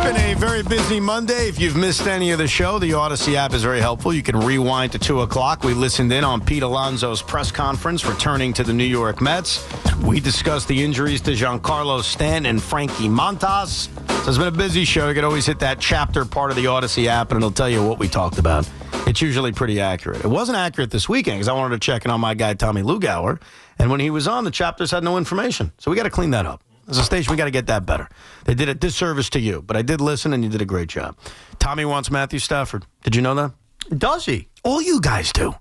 been a very busy Monday. If you've missed any of the show, the Odyssey app is very helpful. You can rewind to 2 o'clock. We listened in on Pete Alonso's press conference returning to the New York Mets. We discussed the injuries to Giancarlo Stanton and Frankie Montas. So it's been a busy show. You can always hit that chapter part of the Odyssey app, and it'll tell you what we talked about. It's usually pretty accurate. It wasn't accurate this weekend because I wanted to check in on my guy, Tommy Lugauer. And when he was on, the chapters had no information. So we got to clean that up. As a station, we got to get that better. They did a disservice to you, but I did listen, and you did a great job. Tommy wants Matthew Stafford. Did you know that? Does he? All you guys do.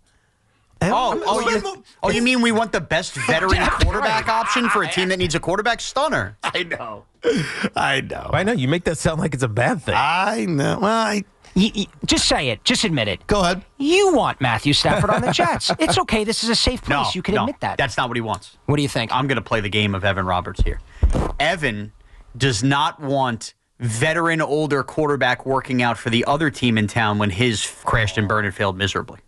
You mean we want the best veteran quarterback option for a team that needs a quarterback? Stunner. I know. I know. You make that sound like it's a bad thing. I know. Well, just say it. Just admit it. Go ahead. You want Matthew Stafford on the Jets. It's okay. This is a safe place. You can admit that. That's not what he wants. What do you think? I'm going to play the game of Evan Roberts here. Evan does not want veteran, older quarterback working out for the other team in town when his crashed and burned and failed miserably.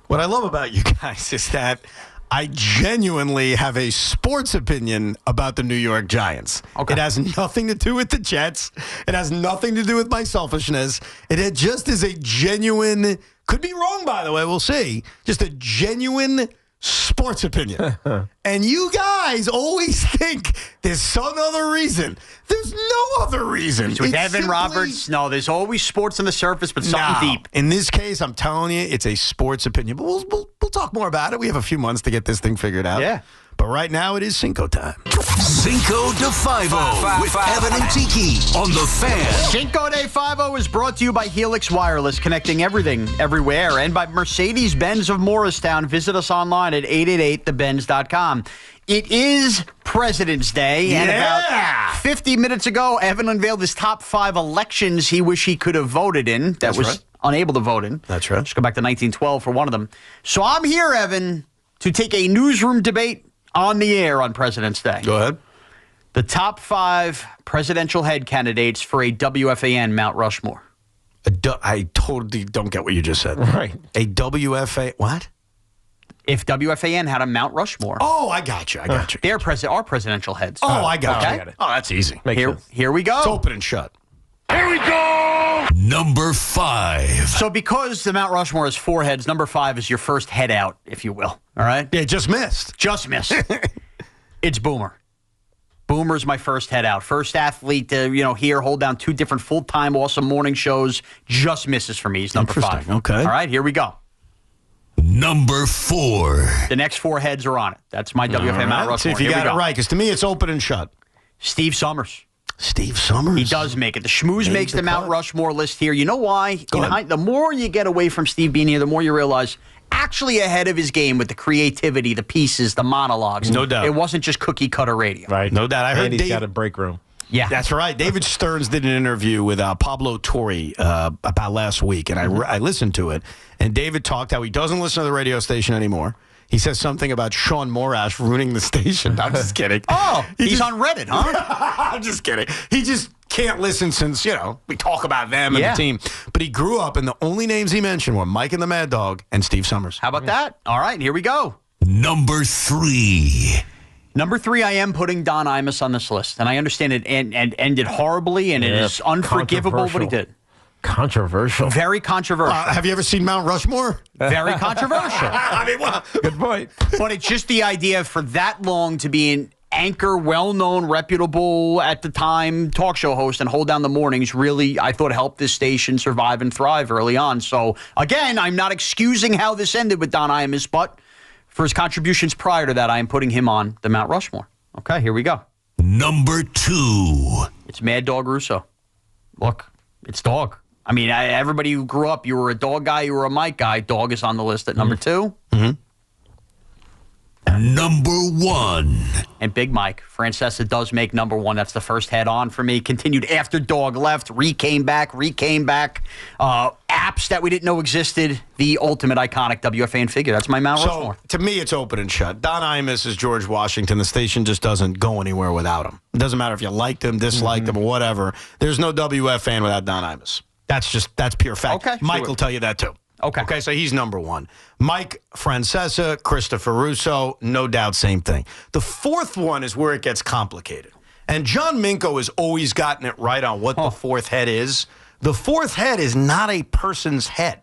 What I love about you guys is that I genuinely have a sports opinion about the New York Giants. Okay. It has nothing to do with the Jets. It has nothing to do with my selfishness. It just is a genuine, could be wrong, by the way, we'll see, just a genuine sports opinion. And you guys always think there's some other reason. There's no other reason. With Evan Roberts, no, there's always sports on the surface, but something deep. In this case, I'm telling you, it's a sports opinion. But we'll talk more about it. We have a few months to get this thing figured out. Yeah. But right now, it is Cinco time. Cinco de Fivo with Evan and Tiki on the Fan. Cinco de Fivo is brought to you by Helix Wireless, connecting everything, everywhere, and by Mercedes-Benz of Morristown. Visit us online at 888thebenz.com. It is President's Day, and about 50 minutes ago, Evan unveiled his top 5 elections he wished he could have voted in. That was unable to vote in. That's right. Let's go back to 1912 for one of them. So I'm here, Evan, to take a newsroom debate on the air on President's Day. Go ahead. The top 5 presidential head candidates for a WFAN Mt Rushmore. I totally don't get what you just said. Right. A WFA, what? If WFAN had a Mt Rushmore. Oh, I got you. They're our presidential heads. Oh, I got you. Okay. I got it. Oh, that's easy. Here we go. It's open and shut. Here we go! Number 5. So because the Mount Rushmore has 4 heads, number 5 is your first head out, if you will. All right? Yeah, just missed. Just missed. It's Boomer. Boomer's my first head out. First athlete to, here, hold down 2 different full-time awesome morning shows. Just misses for me. He's number 5. Okay. All right, here we go. Number 4. The next 4 heads are on it. That's my WFAN Mount Rushmore. See if you got it right, because to me, it's open and shut. Steve Summers. Steve Summers? He does make it. The schmooze makes the Mount Rushmore list here. You know why? The more you get away from Steve Bean here, the more you realize actually ahead of his game with the creativity, the pieces, the monologues. No doubt. It wasn't just cookie cutter radio. Right. No doubt. I heard Andy's got a break room. Yeah. That's right. David Stearns did an interview with Pablo Torre about last week, and I listened to it. And David talked how he doesn't listen to the radio station anymore. He says something about Shaun Morash ruining the station. I'm just kidding. Oh, he's on Reddit, huh? I'm just kidding. He just can't listen since, we talk about them and the team. But he grew up, and the only names he mentioned were Mike and the Mad Dog and Steve Summers. How about that? All right, here we go. Number 3. Number 3, I am putting Don Imus on this list. And I understand it ended horribly, and it is unforgivable what he did. Controversial. Very controversial. Have you ever seen Mount Rushmore? Very controversial. I mean, well, Good point. But it's just the idea for that long to be an anchor, well-known, reputable at the time talk show host and hold down the mornings really, I thought, helped this station survive and thrive early on. So, again, I'm not excusing how this ended with Don Imus, but for his contributions prior to that, I am putting him on the Mount Rushmore. Okay, here we go. Number 2. It's Mad Dog Russo. Look, it's Dog. I mean, everybody who grew up, you were a Dog guy, you were a Mike guy. Dog is on the list at number 2. Mm-hmm. Number 1. And Big Mike. Francesa does make number 1. That's the first head on for me. Continued after Dog left. Came back. Apps that we didn't know existed. The ultimate iconic WFAN figure. That's my Mount Rushmore. To me, it's open and shut. Don Imus is George Washington. The station just doesn't go anywhere without him. It doesn't matter if you liked him, disliked him, or whatever. There's no WFAN without Don Imus. That's pure fact. Okay. Mike will tell you that, too. Okay, so he's number 1. Mike Francesa, Christopher Russo, no doubt same thing. The 4th one is where it gets complicated. And John Minko has always gotten it right on what the fourth head is. The fourth head is not a person's head.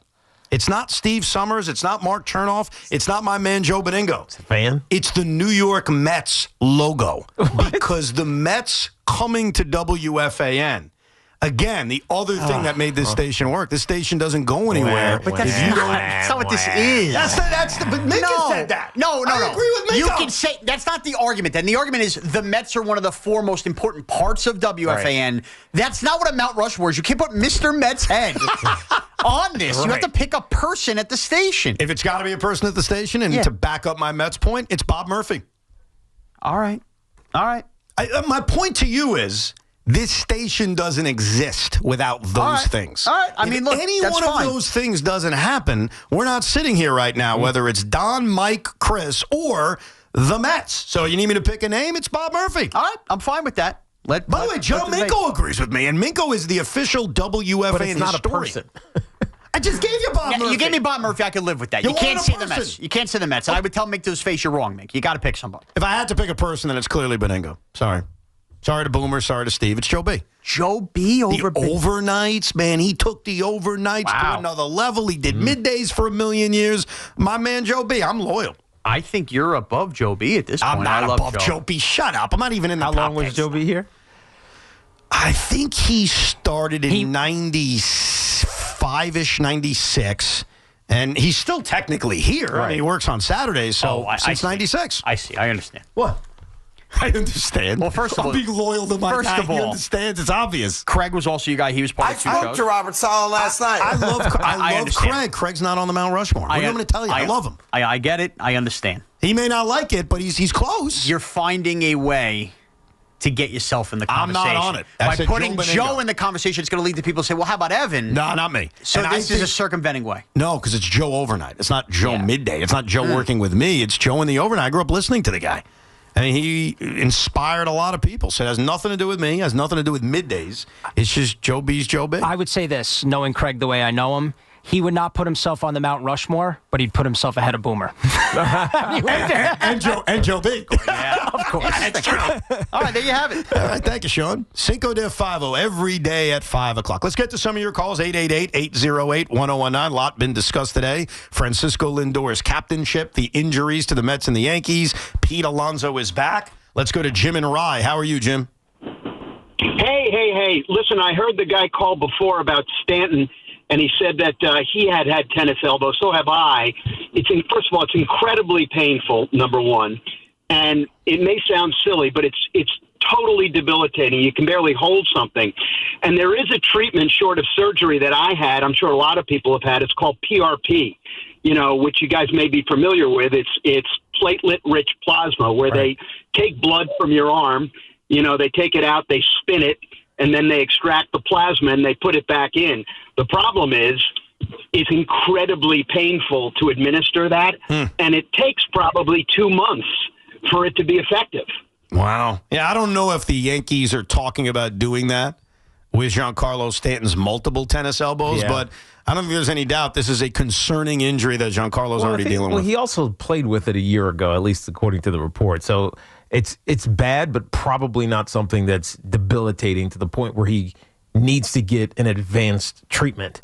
It's not Steve Summers. It's not Mark Chernoff. It's not my man Joe Beningo. It's a fan? It's the New York Mets logo. Because the Mets coming to WFAN. Again, the other thing that made this station work, this station doesn't go anywhere. But that's not what this is. But Minka said that. No. I agree with Minka. You can say that's not the argument. And the argument is the Mets are one of the four most important parts of WFAN. Right. That's not what a Mount Rushmore is. You can't put Mr. Met's head on this. You have to pick a person at the station. If it's got to be a person at the station, and to back up my Mets point, it's Bob Murphy. All right. My point to you is, this station doesn't exist without those things. All right. I mean, look, any one of those things doesn't happen, we're not sitting here right now, whether it's Don, Mike, Chris, or the Mets. So you need me to pick a name? It's Bob Murphy. All right. I'm fine with that. By the way, Joe Minko agrees with me, and Minko is the official WFAN but it's not historian. a person. I just gave you Bob Murphy. You gave me Bob Murphy. I could live with that. You can't say the Mets. You can't say the Mets. And I would tell Mick to his face, you're wrong, Mick. You got to pick somebody. If I had to pick a person, then it's clearly Beningo. Sorry to Boomer. Sorry to Steve. It's Joe B. Joe B. over the overnights, man. He took the overnights to another level. He did middays for 1,000,000 years. My man Joe B. I'm loyal. I think you're above Joe B. at this point. I'm not above Joe B. Shut up. I'm not even in the How long was Joe B. here? I think he started in 95-ish, 96. And he's still technically here. Right. I mean, he works on Saturdays, so since 96. I see. I understand. What? I understand. Well, first of all, I'll be loyal to my first guy. of all, He understands. It's obvious. Craig was also your guy. He was part of two shows. I spoke to Robert Sala last night. I love Craig. Craig's not on the Mount Rushmore. What am I going to tell you? I love him. I get it. I understand. He may not like it, but he's close. You're finding a way to get yourself in the conversation. I'm not on it. By putting Joe in the conversation, it's going to lead to people say, well, how about Evan? No, not me. So this is a circumventing way. No, because it's Joe overnight. It's not Joe midday. It's not Joe working with me. It's Joe in the overnight. I grew up listening to the guy. And he inspired a lot of people. So it has nothing to do with me. It has nothing to do with middays. It's just Joe B's Joe B. I would say this, knowing Craig the way I know him, he would not put himself on the Mount Rushmore, but he'd put himself ahead of Boomer. and Joe B. Yeah, of course. That's true. All right, there you have it. All right, thank you, Sean. Cinco de Fivo every day at 5 o'clock. Let's get to some of your calls. 888-808-1019. A lot been discussed today. Francisco Lindor's captainship, the injuries to the Mets and the Yankees. Pete Alonso is back. Let's go to Jim and Rye. How are you, Jim? Hey. Listen, I heard the guy call before about Stanton, and he said that he had tennis elbow. So have I. First of all, it's incredibly painful, number one. And it may sound silly, but it's totally debilitating. You can barely hold something. And there is a treatment short of surgery that I had. I'm sure a lot of people have had. It's called PRP, which you guys may be familiar with. It's platelet-rich plasma, where they take blood from your arm. They take it out, they spin it, and then they extract the plasma and they put it back in. The problem is it's incredibly painful to administer that, and it takes probably 2 months for it to be effective. Wow. Yeah, I don't know if the Yankees are talking about doing that with Giancarlo Stanton's multiple tennis elbows, but I don't think there's any doubt this is a concerning injury that Giancarlo's already dealing with. Well, he also played with it a year ago, at least according to the report. So it's bad, but probably not something that's debilitating to the point where he needs to get an advanced treatment.